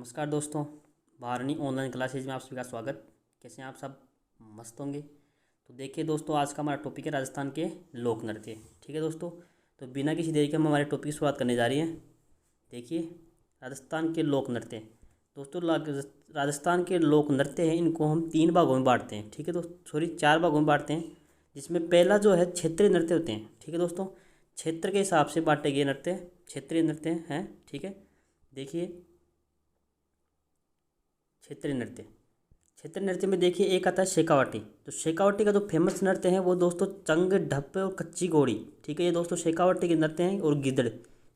नमस्कार दोस्तों, Bharni online classes में आप सभी का स्वागत। कैसे हैं आप सब? मस्त होंगे। तो देखिए दोस्तों, आज का हमारा टॉपिक है राजस्थान के लोक नृत्य। ठीक है दोस्तों, तो बिना किसी देरी के हम हमारे टॉपिक की शुरुआत करने जा रही हैं। देखिए, राजस्थान के लोक नृत्य। दोस्तों, राजस्थान के लोक नृत्य हैं, इनको हम 3 भागों में बांटते हैं। ठीक है दोस्तों, सॉरी 4 भागों में बांटते हैं, जिसमें पहला जो है क्षेत्रीय नृत्य होते हैं। ठीक है दोस्तों, क्षेत्र के हिसाब से बांटे गए नृत्य क्षेत्रीय नृत्य हैं। ठीक है, देखिए क्षेत्रीय नृत्य में देखिए एक आता है शेखावाटी। तो शेखावाटी का जो फेमस नृत्य है वो दोस्तों चंग, ढप्पे और कच्ची घोड़ी। ठीक है, ये दोस्तों शेखावाटी के नृत्य हैं। और गिद्दड़।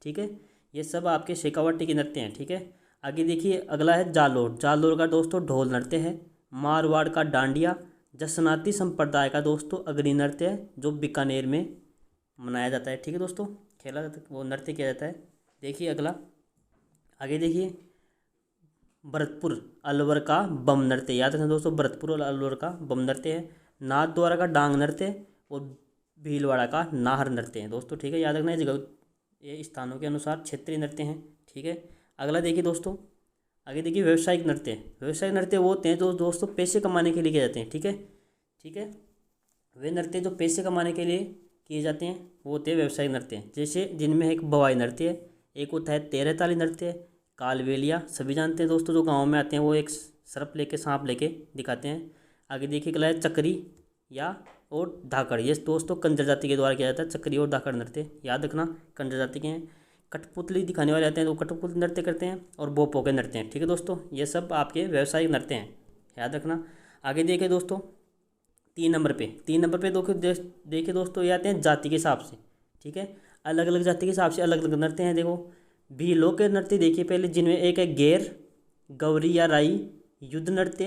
ठीक है, ये सब आपके शेखावाटी के नृत्य हैं। ठीक है, आगे देखिए अगला है जालोर। जालोर का दोस्तों ढोल नृत्य है। मारवाड़ का डांडिया जसनाती संप्रदाय का दोस्तों अग्नि नृत्य है, जो बीकानेर में मनाया जाता है। ठीक है दोस्तों, खेला जाता है, वो नृत्य किया जाता है। देखिए अगला, आगे देखिए भरतपुर अलवर का बम नृत्य। याद रखना दोस्तों, भरतपुर और अलवर का बम नृत्य है। नाथद्वारा का डांग नृत्य और भीलवाड़ा का नाहर नृत्य है दोस्तों। ठीक है, याद रखना, ये जगह ये स्थानों के अनुसार क्षेत्रीय नृत्य हैं। ठीक है, अगला देखिए दोस्तों, आगे देखिए व्यावसायिक नृत्य। व्यावसायिक नृत्य वो होते हैं जो दोस्तों पैसे कमाने के लिए किए जाते हैं। ठीक है, ठीक है, वे नृत्य जो पैसे कमाने के लिए किए जाते हैं वो होते हैं व्यावसायिक नृत्य। जैसे जिनमें एक बवाई नृत्य है, एक होता है तेरह ताली नृत्य, कालबेलिया सभी जानते हैं दोस्तों, जो गांव में आते हैं वो एक सर्प लेके सांप लेके दिखाते हैं। आगे देखिए अगला है चक्री या और धाकड़। ये दोस्तों कंजर जाति के द्वारा किया जाता है, चक्री और धाकड़ नृत्य। याद रखना, कंजर जाति के हैं। कठपुतली दिखाने वाले आते हैं तो कठपुतली नृत्य करते हैं, और बोपो के नृत्य हैं। ठीक है दोस्तों, ये सब आपके व्यावसायिक नृत्य हैं, याद रखना। आगे देखिए दोस्तों, 3 नंबर पे देखिए दोस्तों, ये आते हैं जाति के हिसाब से। ठीक है, अलग अलग जाति के हिसाब से अलग अलग नृत्य हैं। देखो भीलों के नृत्य देखिए पहले, जिनमें एक है गेर, गौरी या राई, युद्ध नृत्य,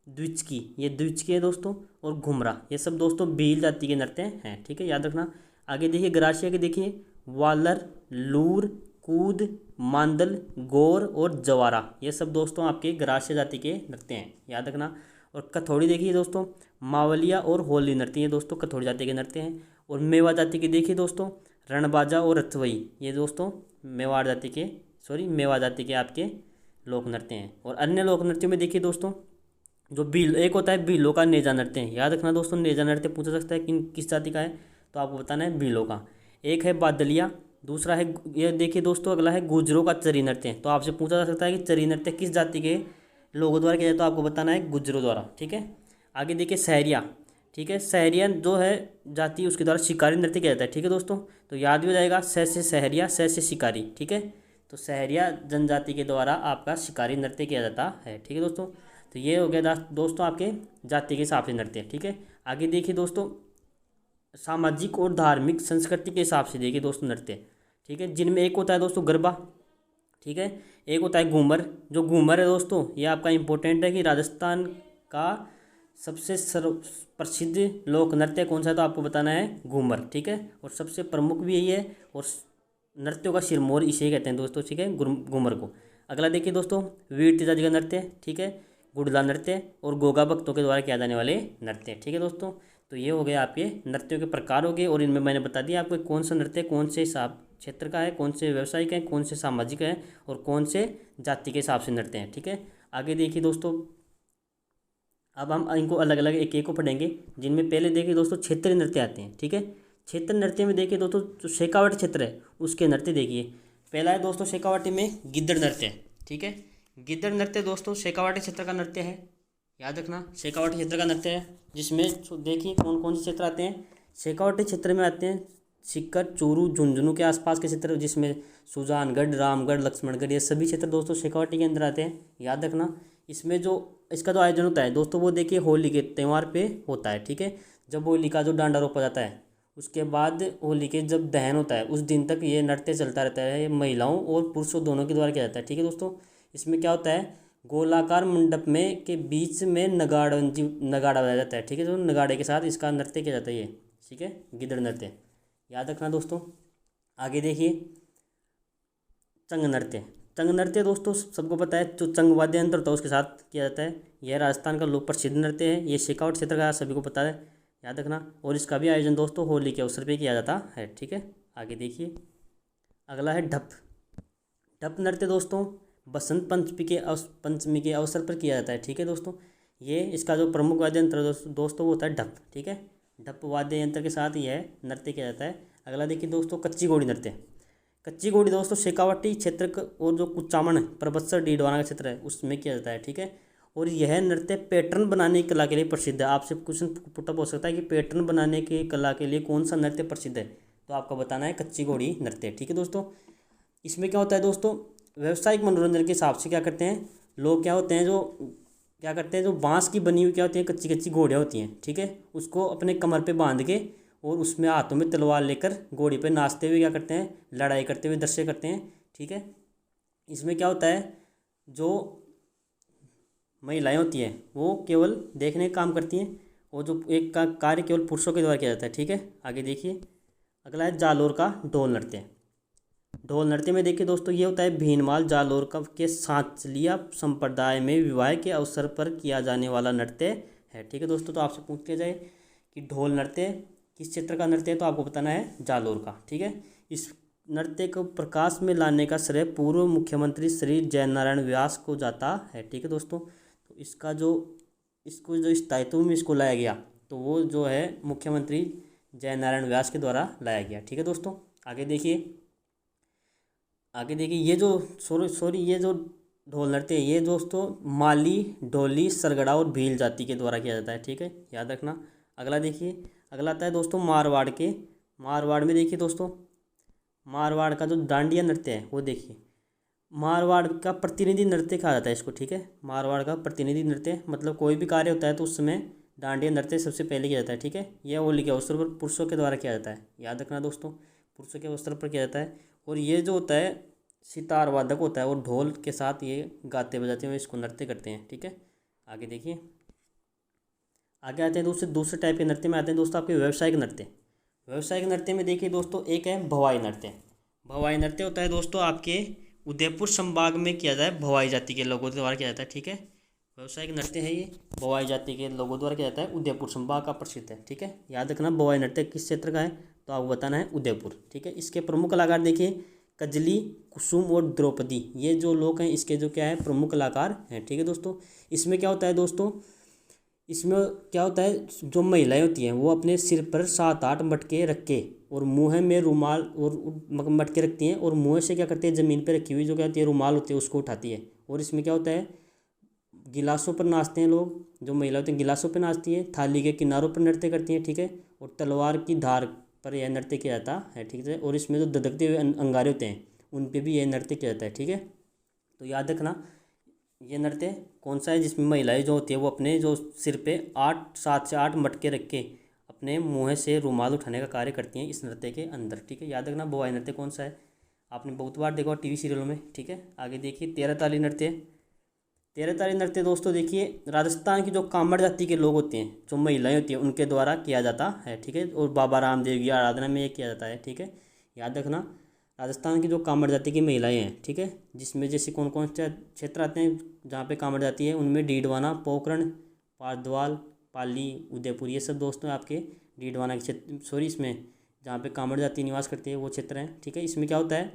द्विचकी, ये द्विचकी है दोस्तों, और घुमरा। ये सब दोस्तों भील जाति के नृत्य हैं। ठीक है, याद रखना। आगे देखिए गरासिया के, देखिए वालर, लूर, कूद, मांदल, गौर और जवारा। ये सब दोस्तों आपके गरासिया जाति के नृत्य हैं, याद रखना। और कथौड़ी देखिए दोस्तों, मावलिया और होली नृत्य, ये दोस्तों कथौड़ी जाति के नृत्य हैं। और मेवा जाति के देखिए दोस्तों, रणबाजा और रथवई, ये दोस्तों मेवाड़ जाति के मेवा जाति के आपके लोक नृत्य हैं। और अन्य लोक नृत्यों में देखिए दोस्तों, जो भील एक होता है भीलों का नेजा नृत्य है। याद रखना दोस्तों, नेजा नृत्य पूछा सकता है कि किस जाति का है, तो आपको बताना है भीलों का। एक है बादलिया, दूसरा है ये देखिए दोस्तों, अगला है गुजरों का चरी नृत्य। तो आपसे पूछा जा सकता है कि चरी नृत्य किस जाति के लोगों द्वारा किया जाए, तो आपको बताना है गुजरों द्वारा। ठीक है, आगे देखिए सहरिया। ठीक है, सहरिया जो है जाति, उसके द्वारा शिकारी नृत्य किया जाता है। ठीक है दोस्तों, तो याद भी हो जाएगा, स से सहरिया, स से शिकारी। ठीक है, तो सहरिया जनजाति के द्वारा आपका शिकारी नृत्य किया जाता है। ठीक है दोस्तों, तो ये हो गया दोस्तों आपके जाति के हिसाब से नृत्य। ठीक है, आगे देखिए दोस्तों, सामाजिक और धार्मिक संस्कृति के हिसाब से देखिए दोस्तों नृत्य। ठीक है, जिनमें एक होता है दोस्तों गरबा। ठीक है, एक होता है घूमर। जो घूमर है दोस्तों, ये आपका इंपॉर्टेंट है कि राजस्थान का सबसे प्रसिद्ध लोक नृत्य कौन सा है, तो आपको बताना है घूमर। ठीक है, और सबसे प्रमुख भी यही है, और नृत्यों का सिरमौर इसे कहते हैं दोस्तों। ठीक है, घूमर को। अगला देखिए दोस्तों, वीर तेजाजी का नृत्य। ठीक है, गुड़ला नृत्य और गोगा भक्तों के द्वारा किया जाने वाले नृत्य। ठीक है दोस्तों, तो ये हो गए आपके नृत्यों के प्रकार हो गए, और इनमें मैंने बता दिया आपको कौन सा नृत्य कौन से हिसाब क्षेत्र का है, कौन से व्यावसायिक है, कौन से सामाजिक है, और कौन से जाति के हिसाब से नृत्य हैं। ठीक है, आगे देखिए दोस्तों, अब हम इनको अलग अलग एक एक को पढ़ेंगे, जिनमें पहले देखिए दोस्तों क्षेत्रीय नृत्य आते हैं। ठीक है, क्षेत्र नृत्य में देखिए दोस्तों, जो शेखावाटी क्षेत्र है उसके नृत्य देखिए। पहला है दोस्तों शेखावाटी में गिद्दड़ नृत्य। ठीक है, गिद्दड़ नृत्य दोस्तों शेखावाटी क्षेत्र का नृत्य है, याद रखना, शेखावाटी क्षेत्र का नृत्य है। जिसमें देखिए कौन कौन से क्षेत्र आते हैं, शेखावाटी क्षेत्र में आते हैं सीकर, चूरू, झुंझुनू के आसपास के क्षेत्र, जिसमें सुजानगढ़, रामगढ़, लक्ष्मणगढ़, ये सभी क्षेत्र दोस्तों शेखावाटी के अंदर आते हैं, याद रखना। इसमें जो इसका जो आयोजन होता है दोस्तों, वो देखिए होली के त्यौहार पे होता है। ठीक है, जब होली का जो डांडा रोपा जाता है, उसके बाद होली के जब दहन होता है, उस दिन तक ये नृत्य चलता रहता है। ये महिलाओं और पुरुषों दोनों के द्वारा किया जाता है। ठीक है दोस्तों, इसमें क्या होता है, गोलाकार मंडप में के बीच में नगाड़ा बजाया जाता है। ठीक है, तो नगाड़े के साथ इसका नृत्य किया जाता है ये। ठीक है, गिद्दड़ नृत्य, याद रखना दोस्तों। आगे देखिए चंग नृत्य। चंग नृत्य दोस्तों सबको पता है, जो चंग वाद्य यंत्र होता है उसके साथ किया जाता है। यह राजस्थान का लोक प्रसिद्ध नृत्य है। ये शेखावाट क्षेत्र का सभी को पता है, याद रखना। और इसका भी आयोजन दोस्तों होली के अवसर पर किया जाता है। ठीक है, आगे देखिए अगला है ढप। ढप नृत्य दोस्तों बसंत पंचमी के अवसर पर किया जाता है। ठीक है दोस्तों, ये इसका जो प्रमुख वाद्य यंत्र दोस्तों वो होता है ढप। ठीक है, ढप वाद्य यंत्र के साथ यह नृत्य किया जाता है। अगला देखिए दोस्तों, कच्ची घोड़ी नृत्य। कच्ची घोड़ी दोस्तों शेखावाटी क्षेत्र और जो कुचामन परबत्सर डीडवाना का क्षेत्र है उसमें किया जाता है। ठीक है, और यह नृत्य पैटर्न बनाने की कला के लिए प्रसिद्ध है। आपसे क्वेश्चन पुटअप हो सकता है कि पैटर्न बनाने की कला के लिए कौन सा नृत्य प्रसिद्ध है, तो आपको बताना है कच्ची घोड़ी नृत्य। ठीक है दोस्तों, इसमें क्या होता है दोस्तों, व्यावसायिक मनोरंजन के हिसाब से क्या करते हैं लोग, क्या होते हैं जो क्या करते हैं, जो बांस की बनी हुई क्या होती है कच्ची कच्ची घोड़ियाँ होती हैं। ठीक है, उसको अपने कमर पे बांध के और उसमें हाथों में तलवार लेकर घोड़ी पे नाचते हुए क्या करते हैं, लड़ाई करते हुए दृश्य करते हैं। ठीक है, इसमें क्या होता है, जो महिलाएं होती हैं वो केवल देखने का काम करती हैं और जो एक का कार्य केवल पुरुषों के द्वारा किया जाता है। ठीक है, आगे देखिए, अगला है जालोर का ढोल नृत्य। ढोल नृत्य में देखिए दोस्तों, ये होता है भीनमाल जालोर का के सांचलिया संप्रदाय में विवाह के अवसर पर किया जाने वाला नृत्य है। ठीक है दोस्तों, तो आपसे पूछ लिया जाए कि ढोल नृत्य किस क्षेत्र का नृत्य है, तो आपको बताना है जालोर का। ठीक है, इस नृत्य को प्रकाश में लाने का श्रेय पूर्व मुख्यमंत्री श्री जयनारायण व्यास को जाता है। ठीक है दोस्तों, तो इसको जो स्थायित्व में इसको लाया गया तो वो जो है मुख्यमंत्री जयनारायण व्यास के द्वारा लाया गया। ठीक है दोस्तों, आगे देखिए, ये जो ये जो ढोल नृत्य है ये दोस्तों माली, ढोली, सरगड़ा और भील जाति के द्वारा किया जाता है। ठीक है, याद रखना। अगला देखिए, अगला आता है दोस्तों मारवाड़ में देखिए दोस्तों, मारवाड़ का जो डांडिया नृत्य है वो देखिए, मारवाड़ का प्रतिनिधि नृत्य कहा जाता है इसको। ठीक है, मारवाड़ का प्रतिनिधि नृत्य मतलब कोई भी कार्य होता है तो उस समय डांडिया नृत्य सबसे पहले किया जाता है। ठीक है, यह होली के अवसर पर पुरुषों के द्वारा किया जाता है। याद रखना दोस्तों, पुरुषों के अवसर पर किया जाता है। और ये जो होता है सितार वादक होता है और ढोल के साथ ये गाते बजाते हुए इसको नृत्य करते हैं। ठीक है, आगे देखिए, आगे आते हैं दूसरे टाइप के नृत्य में आते हैं दोस्तों आपके व्यावसायिक नृत्य। व्यावसायिक नृत्य में देखिए दोस्तों, एक है भवाई नृत्य। भवाई नृत्य होता है दोस्तों आपके उदयपुर संभाग में किया जाता है, भवाई जाति के लोगों द्वारा किया जाता है। ठीक है, व्यावसायिक नृत्य है ये, भवाई जाति के लोगों द्वारा किया जाता है, उदयपुर संभाग का प्रसिद्ध है। ठीक है, याद रखना भवाई नृत्य किस क्षेत्र का है, तो आपको बताना है उदयपुर। ठीक है, इसके प्रमुख कलाकार देखिए कजली, कुसुम और द्रौपदी, ये जो लोग हैं इसके जो क्या है प्रमुख कलाकार हैं। ठीक है दोस्तों, इसमें क्या होता है दोस्तों, इसमें क्या होता है, जो महिलाएं होती हैं वो अपने सिर पर 7-8 मटके रख के और मुँह में रुमाल और मटके रखती हैं और मुँह से क्या करती है, ज़मीन पर रखी हुई जो क्या होती है रुमाल होती है उसको उठाती है। और इसमें क्या होता है, गिलासों पर नाचते हैं लोग, जो महिला होती हैं गिलासों पर नाचती हैं, थाली के किनारों पर नृत्य करती हैं। ठीक है, और तलवार की धार पर यह नृत्य किया जाता है। ठीक है, और इसमें जो ददकते हुए अंगारे होते हैं उन पे भी यह नृत्य किया जाता है। ठीक है, तो याद रखना ये नृत्य कौन सा है, जिसमें महिलाएं जो होती है वो अपने जो सिर पे 7 से 8 मटके रख के अपने मुँह से रुमाल उठाने का कार्य करती हैं इस नृत्य के अंदर। ठीक है, याद रखना भवाई नृत्य कौन सा है, आपने बहुत बार देखा टीवी सीरियलों में। ठीक है, आगे देखिए तेरह ताली नृत्य। तेरह ताली नृत्य दोस्तों देखिए राजस्थान की जो कामड़ जाति के लोग होते हैं, जो महिलाएं होती हैं उनके द्वारा किया जाता है। ठीक है, और बाबा रामदेव की आराधना में ये किया जाता है। ठीक है, याद रखना राजस्थान की जो कामड़ जाति की महिलाएं हैं, ठीक है, जिसमें जैसे कौन कौन से क्षेत्र आते हैं जहाँ पे कामड़ जाती है, उनमें डीडवाना, पोखरण, पारद्वाल, पाली, उदयपुर, ये सब दोस्तों आपके डीडवाना के क्षेत्र इसमें जहाँ पे कामड़ जाति निवास करती है वो क्षेत्र हैं। ठीक है, इसमें क्या होता है,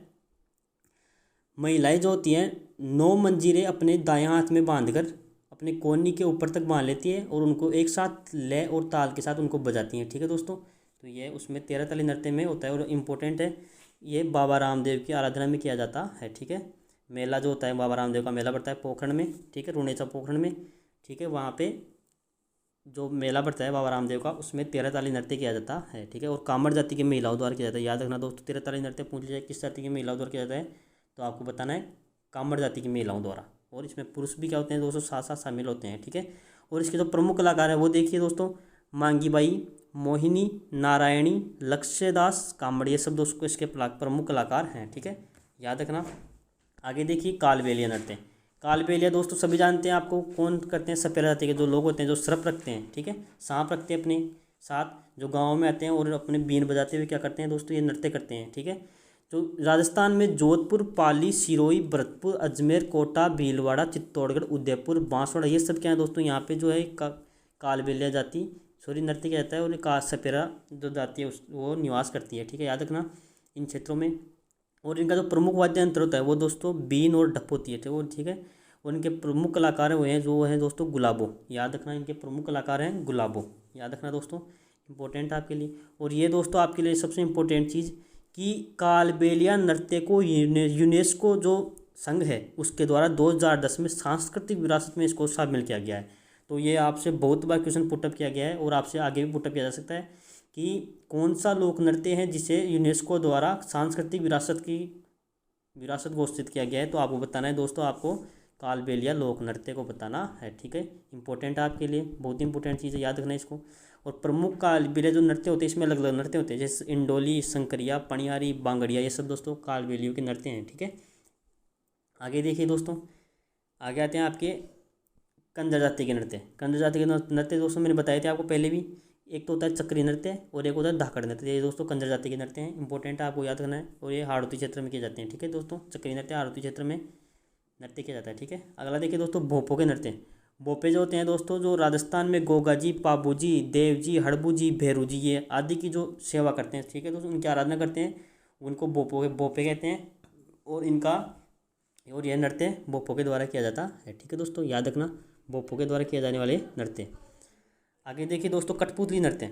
महिलाएं जो होती हैं 9 मंजीरे अपने दाएं हाथ में बांधकर अपने कोहनी के ऊपर तक बांध लेती है और उनको एक साथ लय और ताल के साथ उनको बजाती हैं। ठीक है दोस्तों, तो ये उसमें तेरह ताली नृत्य में होता है और इम्पोर्टेंट है, ये बाबा रामदेव की आराधना में किया जाता है। ठीक है, मेला जो होता है बाबा रामदेव का मेला पड़ता है पोखरण में। ठीक है, रुणेचा पोखरण में। ठीक है, वहाँ पे जो मेला पड़ता है बाबा रामदेव का उसमें तेरह ताली नृत्य किया जाता है। ठीक है, और कामड़ जाति की महिलाओं द्वारा किया जाता है। याद रखना दोस्तों, तेरह ताली नृत्य पूछ लिया जाए किस जाति की महिलाओं द्वारा किया जाता है, तो आपको बताना है कामड़ जाति की महिलाओं द्वारा। और इसमें पुरुष भी क्या होते हैं दोस्तों, साथ साथ शामिल होते हैं। ठीक है, और इसके जो प्रमुख कलाकार है वो देखिए दोस्तों, मांगीबाई, मोहिनी, नारायणी, लक्ष्यदास, कामड़, ये सब दोस्तों इसके प्रमुख कलाकार हैं। ठीक है, याद रखना। आगे देखिए कालबेलिया नृत्य। कालबेलिया दोस्तों सभी जानते हैं, आपको कौन करते हैं, सपेरा जाति के जो लोग होते हैं जो सर्प रखते हैं। ठीक है, सांप रखते हैं अपने साथ, जो गाँव में आते हैं और अपने बीन बजाते हुए क्या करते हैं दोस्तों, ये नृत्य करते हैं। ठीक है, जो राजस्थान में जोधपुर, पाली, सिरोही, भरतपुर, अजमेर, कोटा, भीलवाड़ा, चित्तौड़गढ़, उदयपुर, बांसवाड़ा, ये सब क्या है दोस्तों, यहाँ पे जो है कालबेलिया जाति नृत्य किया जाता है और सपेरा जो जाति है वो निवास करती है। ठीक है, याद रखना इन क्षेत्रों में और इनका जो प्रमुख वाद्य यंत्र होता है वो दोस्तों बीन और ढप होती है, वो ठीक है। और इनके प्रमुख कलाकार हुए हैं जो है दोस्तों गुलाबो, याद रखना, इनके प्रमुख कलाकार हैं गुलाबो, याद रखना दोस्तों, इंपॉर्टेंट आपके लिए। और ये दोस्तों आपके लिए सबसे इम्पोर्टेंट चीज़ कि कालबेलिया नृत्य को यूनेस्को जो संघ है उसके द्वारा 2010 में सांस्कृतिक विरासत में इसको शामिल किया गया है। तो ये आपसे बहुत बार क्वेश्चन पुटअप किया गया है और आपसे आगे भी पुटअप किया जा सकता है कि कौन सा लोक नृत्य है जिसे यूनेस्को द्वारा सांस्कृतिक विरासत घोषित किया गया है। तो आपको बताना है दोस्तों, आपको कालबेलिया लोक नृत्य को बताना है, ठीक है। इंपॉर्टेंट आपके लिए, बहुत इंपॉर्टेंट चीज़ है, याद रखना इसको। और प्रमुख कालबेलिया जो नृत्य होते हैं इसमें अलग अलग नृत्य होते हैं, जैसे इंडोली, शंकरिया, पणियारी, बांगड़िया, ये सब दोस्तों कालबेलियों के नृत्य हैं, ठीक है। आगे देखिए दोस्तों, आगे आते हैं आपके कंजर जाति के नृत्य। कंजर जाति के नृत्य दोस्तों मैंने बताए थे आपको पहले भी, एक तो होता है चक्री नृत्य और एक होता है धाकड़ नृत्य। ये दोस्तों कंजर जाति के नृत्य हैं, इंपॉर्टेंट है, आपको याद करना है। और ये हाड़ौती क्षेत्र में किए जाते हैं, ठीक है दोस्तों। चक्री नृत्य हाड़ौती क्षेत्र में नृत्य किया जाता है, ठीक है। अगला देखिए दोस्तों भोपों के नृत्य। भोपे जो होते हैं दोस्तों, जो राजस्थान में गोगा जी, पाबू जी, देव जी, हड़बू जी, भैरू जी, ये आदि की जो सेवा करते हैं, ठीक है दोस्तों, उनकी आराधना करते हैं, उनको भोपे कहते हैं। और यह नृत्य भोपों के द्वारा किया जाता है, ठीक है दोस्तों, याद रखना, भोपों के द्वारा किए जाने वाले नृत्य। आगे देखिए दोस्तों कठपुतली नृत्य।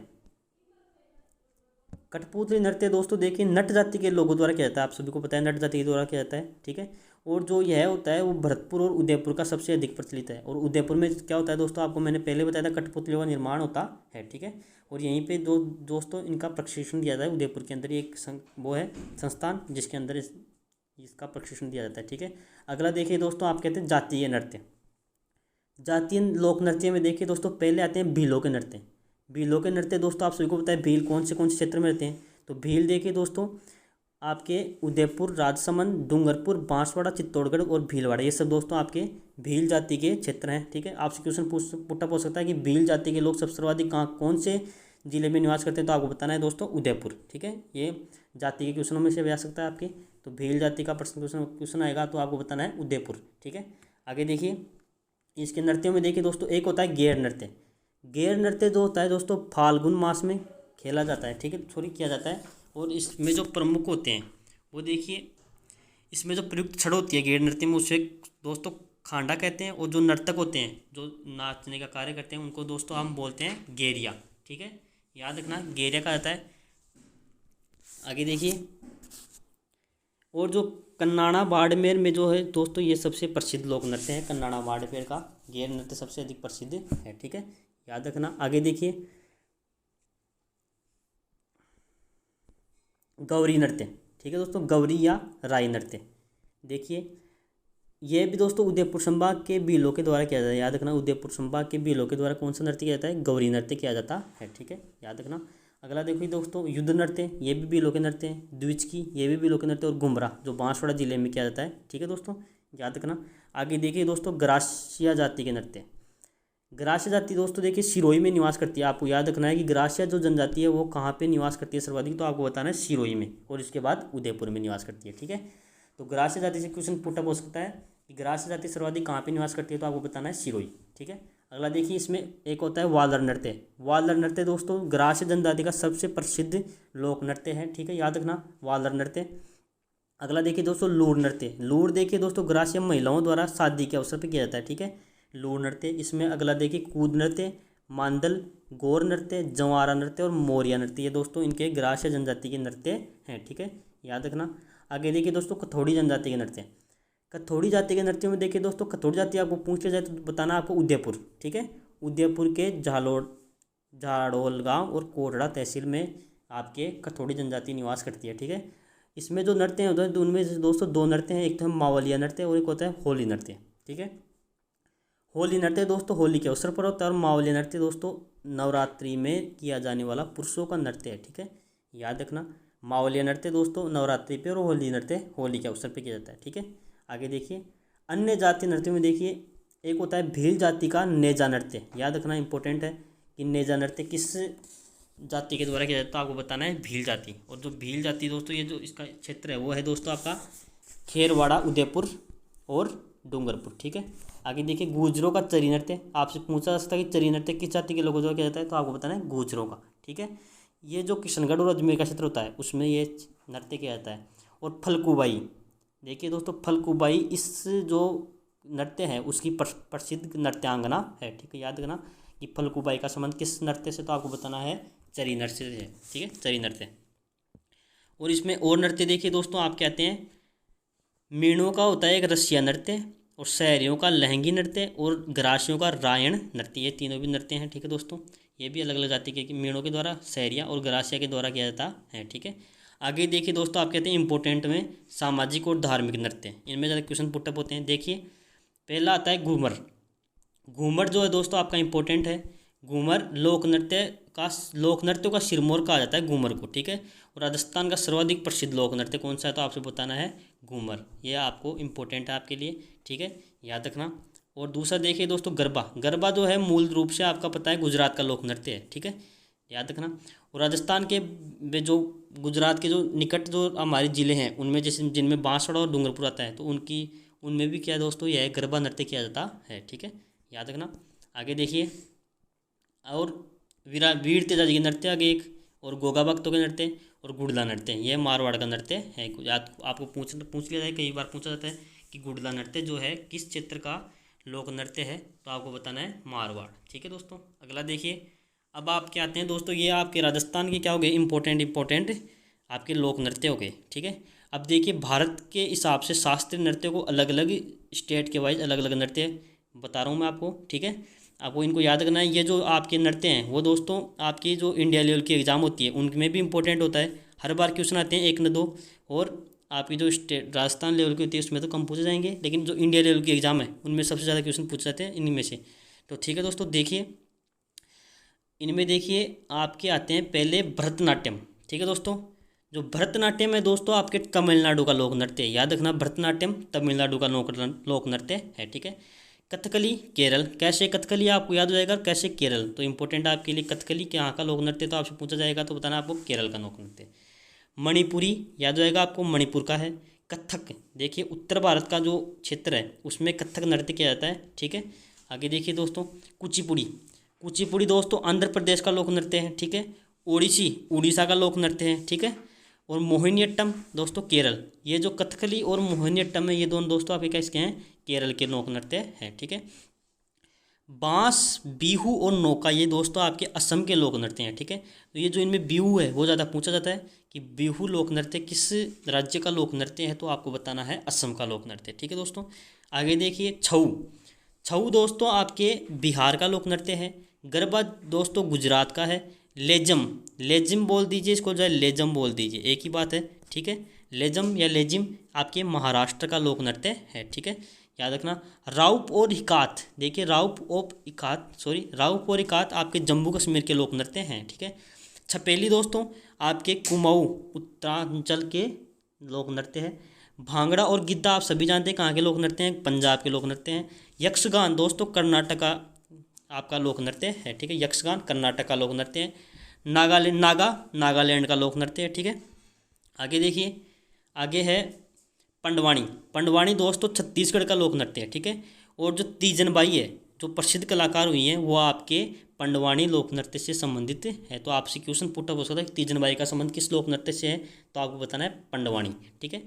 कठपुतली नृत्य दोस्तों देखिए नट जाति के लोगों द्वारा किया जाता है, आप सभी को पता है नट जाति के द्वारा किया जाता है, ठीक है। और जो यह होता है वो भरतपुर और उदयपुर का सबसे अधिक प्रचलित है। और उदयपुर में क्या होता है दोस्तों, आपको मैंने पहले बताया था कठपुतलियों का निर्माण होता है, ठीक है। और यहीं पे दोस्तों इनका प्रशिक्षण दिया जाता है उदयपुर के अंदर, एक वो है संस्थान जिसके अंदर इसका प्रशिक्षण दिया जाता है, ठीक है। अगला देखिए दोस्तों, आप कहते हैं जातीय नृत्य। जातीय लोक नृत्य में देखिए दोस्तों पहले आते हैं भीलों के नृत्य। भीलों के नृत्य दोस्तों आप सभी को पता है भील कौन से क्षेत्र में रहते हैं। तो भील देखिए दोस्तों आपके उदयपुर, राजसमंद, डूंगरपुर, बांसवाड़ा, चित्तौड़गढ़ और भीलवाड़ा, ये सब दोस्तों आपके भील जाति के क्षेत्र हैं, ठीक है। आपसे क्वेश्चन पुटअप हो सकता है कि भील जाति के लोग सबसे सर्वाधिक कौन से जिले में निवास करते हैं, तो आपको बताना है दोस्तों उदयपुर, ठीक है। ये जाति के क्वेश्चनों में से भी आ सकता है आपके, तो भील जाति का प्रश्न क्वेश्चन आएगा तो आपको बताना है उदयपुर, ठीक है। आगे देखिए इसके नृत्यों में देखिए दोस्तों एक होता है गेर नृत्य। गेर नृत्य जो होता है दोस्तों फाल्गुन मास में खेला जाता है, ठीक है, सॉरी किया जाता है। और इसमें जो प्रमुख होते हैं वो देखिए, इसमें जो प्रयुक्त छड़ होती है गेर नृत्य में उसे दोस्तों खांडा कहते हैं। और जो नर्तक होते हैं जो नाचने का कार्य करते हैं उनको दोस्तों हम बोलते हैं गेरिया, ठीक है, याद रखना गेरिया कहा जाता है। आगे देखिए, और जो कन्नाड़ा बाड़मेर में जो है दोस्तों ये सबसे प्रसिद्ध लोक नृत्य है, कन्नाड़ा बाड़मेर का गेर नृत्य सबसे अधिक प्रसिद्ध है, ठीक है, याद रखना। आगे देखिए गौरी नृत्य, ठीक है दोस्तों, गौरी या राई नृत्य। देखिए ये भी दोस्तों उदयपुर संभाग के भीलों के द्वारा किया जाता है, याद रखना, उदयपुर संभाग के भीलों के द्वारा कौन सा नृत्य किया जाता है, गौरी नृत्य किया जाता है, ठीक है, याद रखना। अगला देखिए दोस्तों युद्ध नृत्य, ये भी भीलों के नृत्य हैं। द्विचकी ये भी भीलों के नृत्य। और घुमरा जो बांसवाड़ा जिले में किया जाता है, ठीक है दोस्तों, याद रखना। आगे देखिए दोस्तों ग्रासिया जाति के नृत्य। ग्रासिया जाति दोस्तों देखिए सिरोही में निवास करती है, आपको याद रखना है कि ग्रासिया जो जनजाति है वो कहाँ पे निवास करती है सर्वाधिक, तो आपको बताना है सिरोही में, और इसके बाद उदयपुर में निवास करती है, ठीक है। तो ग्रासिया जाति से क्वेश्चन पुटअप हो सकता है कि ग्रासिया जाति सर्वाधिक कहाँ पे निवास करती है, तो आपको बताना है सिरोही, ठीक है। अगला देखिए इसमें एक होता है वालर नृत्य। वालर नृत्य दोस्तों ग्रासिया जनजाति का सबसे प्रसिद्ध लोक नृत्य है, ठीक है, याद रखना वालर नृत्य। अगला देखिए दोस्तों लूर नृत्य। लूर देखिए दोस्तों ग्रासिया महिलाओं द्वारा शादी के अवसर पर किया जाता है, ठीक है, लूर नृत्य। इसमें अगला देखिए कूद नृत्य, मांदल, गौर नृत्य, जंवारा नृत्य और मोरिया नृत्य, ये दोस्तों इनके ग्रासिया जनजाति के नृत्य हैं, ठीक है, याद रखना। आगे देखिए दोस्तों कथौड़ी जनजाति के नृत्य। कथौड़ी जाति के नृत्य में देखिए दोस्तों कथौड़ी जाति आपको पूछ लिया जाए तो बताना आपको उदयपुर, ठीक है, उदयपुर के झाड़ोल गांव और कोटड़ा तहसील में आपके कथौड़ी जनजाति निवास करती है, ठीक है। इसमें जो नृत्य हैं उनमें से दोस्तों दो नृत्य हैं, एक तो है मावलिया नृत्य और एक होता है होली नृत्य, ठीक है। होली नृत्य दोस्तों होली के अवसर पर होता है और मावलिया नृत्य दोस्तों नवरात्रि में किया जाने वाला पुरुषों का नृत्य है, ठीक है, याद रखना। मावलिया नृत्य दोस्तों नवरात्रि पे और होली नृत्य होली के अवसर पर किया जाता है, ठीक है। आगे देखिए अन्य जातीय नृत्य में देखिए एक होता है भील जाति का नेजा नृत्य, याद रखना इंपॉर्टेंट है कि नेजा नृत्य किस जाति के द्वारा किया जाता है, आपको बताना है भील जाति। और जो भील जाति दोस्तों ये जो इसका क्षेत्र है वो है दोस्तों आपका खेरवाड़ा, उदयपुर और डूंगरपुर, ठीक है। आगे देखिए गुजरों का चरी नृत्य। आपसे पूछा जा सकता है कि चरी नृत्य किस जाति के लोगों द्वारा किया जाता है, तो आपको बताना है गुजरों का, ठीक है। ये जो किशनगढ़ और अजमेर का क्षेत्र होता है उसमें ये नृत्य किया जाता है। और फलकुबाई। देखिए दोस्तों, फलकुबाई इस जो नृत्य है उसकी प्रसिद्ध नृत्यांगना है, ठीक है। याद रखना कि फलकुबाई का संबंध किस नृत्य से, तो आपको बताना है चरी नृत्य से है, ठीक है, चरी नृत्य। और इसमें और नृत्य देखिए दोस्तों, आप कहते हैं मीणों का होता है एक रसिया नृत्य, और शहरियों का लहंगी नृत्य, और ग्रासियों का रायण नृत्य। ये तीनों भी नृत्य हैं, ठीक है दोस्तों। ये भी अलग अलग जाति के, मीणों के द्वारा, शहरिया और ग्रासिया के द्वारा किया जाता है, ठीक है। आगे देखिए दोस्तों, आप कहते हैं इंपॉर्टेंट में सामाजिक और धार्मिक नृत्य, इनमें ज़्यादा क्वेश्चन पुटअप होते हैं। देखिए पहला आता है घूमर। घूमर जो है दोस्तों आपका इंपॉर्टेंट है। घूमर लोक नृत्यों का सिरमौर कहा जाता है घूमर को, ठीक है। और राजस्थान का सर्वाधिक प्रसिद्ध लोक नृत्य कौन सा है, तो आपसे बताना है घूमर। ये आपको इंपॉर्टेंट है आपके लिए, ठीक है, याद रखना। और दूसरा देखिए दोस्तों गरबा। गरबा जो है मूल रूप से आपका पता है गुजरात का लोक नृत्य है, ठीक है, याद रखना। और राजस्थान के जो गुजरात के जो निकट जो हमारे ज़िले हैं उनमें जैसे जिनमें बांसवाड़ा और डूंगरपुर आता है, तो उनमें भी क्या है दोस्तों, यह गरबा नृत्य किया जाता है, ठीक है, याद रखना। आगे देखिए, और वीर तेजाजी के नृत्य आगे एक, और गोगा भक्तों के नृत्य, और गुड़ला नृत्य, यह मारवाड़ का नृत्य है। आपको पूछ लिया जाए, कई बार पूछा जाता है कि गुड़ला नृत्य जो है किस क्षेत्र का लोक नृत्य है, तो आपको बताना है मारवाड़, ठीक है दोस्तों। अगला देखिए, अब आप क्या आते हैं दोस्तों, ये आपके राजस्थान के क्या हो गए इंपॉर्टेंट आपके लोक नृत्य हो गए, ठीक है। अब देखिए भारत के हिसाब से शास्त्रीय नृत्य को अलग अलग स्टेट के वाइज अलग अलग नृत्य बता रहा हूँ मैं आपको, ठीक है। आपको इनको याद करना है। ये जो आपके नृत्य हैं वो दोस्तों आपकी जो इंडिया लेवल की एग्ज़ाम होती है उनमें भी इंपॉर्टेंट होता है। हर बार क्वेश्चन आते हैं, एक न दो, और आपकी जो स्टेट राजस्थान लेवल की होती है उसमें तो कम पूछे जाएंगे, लेकिन जो इंडिया लेवल की एग्ज़ाम है उनमें सबसे ज़्यादा क्वेश्चन पूछे जाते हैं इन्हीं में से। तो ठीक है दोस्तों, देखिए इनमें देखिए आपके आते हैं पहले भरतनाट्यम, ठीक है दोस्तों। जो भरतनाट्यम है दोस्तों आपके तमिलनाडु का लोक नृत्य है, याद रखना भरतनाट्यम तमिलनाडु का लोक नृत्य है, ठीक है। कथकली केरल, कैसे कथकली आपको याद हो जाएगा, कैसे केरल, तो इंपॉर्टेंट आपके लिए कथकली के यहाँ का लोक नृत्य, तो आपसे पूछा जाएगा तो बताना आपको केरल का लोक नृत्य। मणिपुरी याद हो जाएगा आपको, मणिपुर का है। कथक, देखिए उत्तर भारत का जो क्षेत्र है उसमें कथक नृत्य किया जाता है, ठीक है। आगे देखिए दोस्तों कुचिपुड़ी। कुचिपुड़ी दोस्तों आंध्र प्रदेश का लोक नृत्य है, ठीक है। ओडिसी उड़ीसा का लोक नृत्य है, ठीक है। और मोहिनीअट्टम दोस्तों केरल, ये जो कथकली और मोहिनीअट्टम है ये दोनों दोस्तों आपके क्या इसके हैं, केरल के लोक नृत्य है, ठीक है। बांस, बिहू और नौका ये दोस्तों आपके असम के लोक नृत्य हैं, ठीक है। तो ये जो इनमें बिहू है वो ज़्यादा पूछा जाता है कि बिहू लोक नृत्य किस राज्य का लोक नृत्य है, तो आपको बताना है असम का लोक नृत्य, ठीक है दोस्तों। आगे देखिए छऊ। छऊ दोस्तों आपके बिहार का लोक नृत्य है। गरबा दोस्तों गुजरात का है। लेजम बोल दीजिए इसको, जो है लेजम बोल दीजिए, एक ही बात है, ठीक है। लेजम या लेजिम आपके महाराष्ट्र का लोक नृत्य है, ठीक है, याद रखना। राउप और हिकात, देखिए राउप और हिकात आपके जम्मू कश्मीर के लोक नृत्य हैं, ठीक है। छपेली दोस्तों आपके कुमाऊं उत्तरांचल के लोक नृत्य है। भांगड़ा और गिद्दा आप सभी जानते हैं कहाँ के लोक नृत्य हैं, पंजाब के लोक नृत्य हैं। यक्षगान दोस्तों कर्नाटका आपका लोक नृत्य है, ठीक है, यक्षगान कर्नाटक का लोक नृत्य है। नागालैंड का लोक नृत्य है, ठीक है। आगे देखिए, आगे है पंडवानी दोस्तों छत्तीसगढ़ का लोक नृत्य है, ठीक है। और जो तीजनबाई है जो प्रसिद्ध कलाकार हुई हैं वो आपके पंडवानी लोक नृत्य से संबंधित है, तो आपसे क्वेश्चन पुटअप हो सकता है तीजनबाई का संबंध किस लोक नृत्य से है, तो आपको बताना है पंडवानी, ठीक है।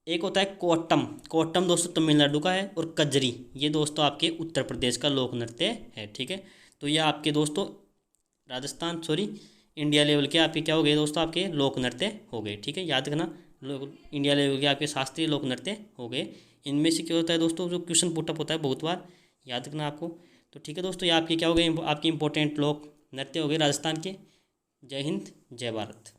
एक होता है कोट्टम दोस्तों तमिलनाडु का है। और कजरी ये दोस्तों आपके उत्तर प्रदेश का लोक नृत्य है, ठीक है। तो ये आपके दोस्तों इंडिया लेवल के आपके क्या हो गए दोस्तों, आपके लोक नृत्य हो गए, ठीक है, याद रखना। इंडिया लेवल के आपके शास्त्रीय लोक नृत्य हो गए। इनमें से क्या होता है दोस्तों, जो क्वेश्चन पुटअप होता है बहुत बार, याद रखना आपको। तो ठीक है दोस्तों, ये आपके क्या हो गए, आपके इंपॉर्टेंट लोक नृत्य हो गए राजस्थान के। जय हिंद, जय भारत।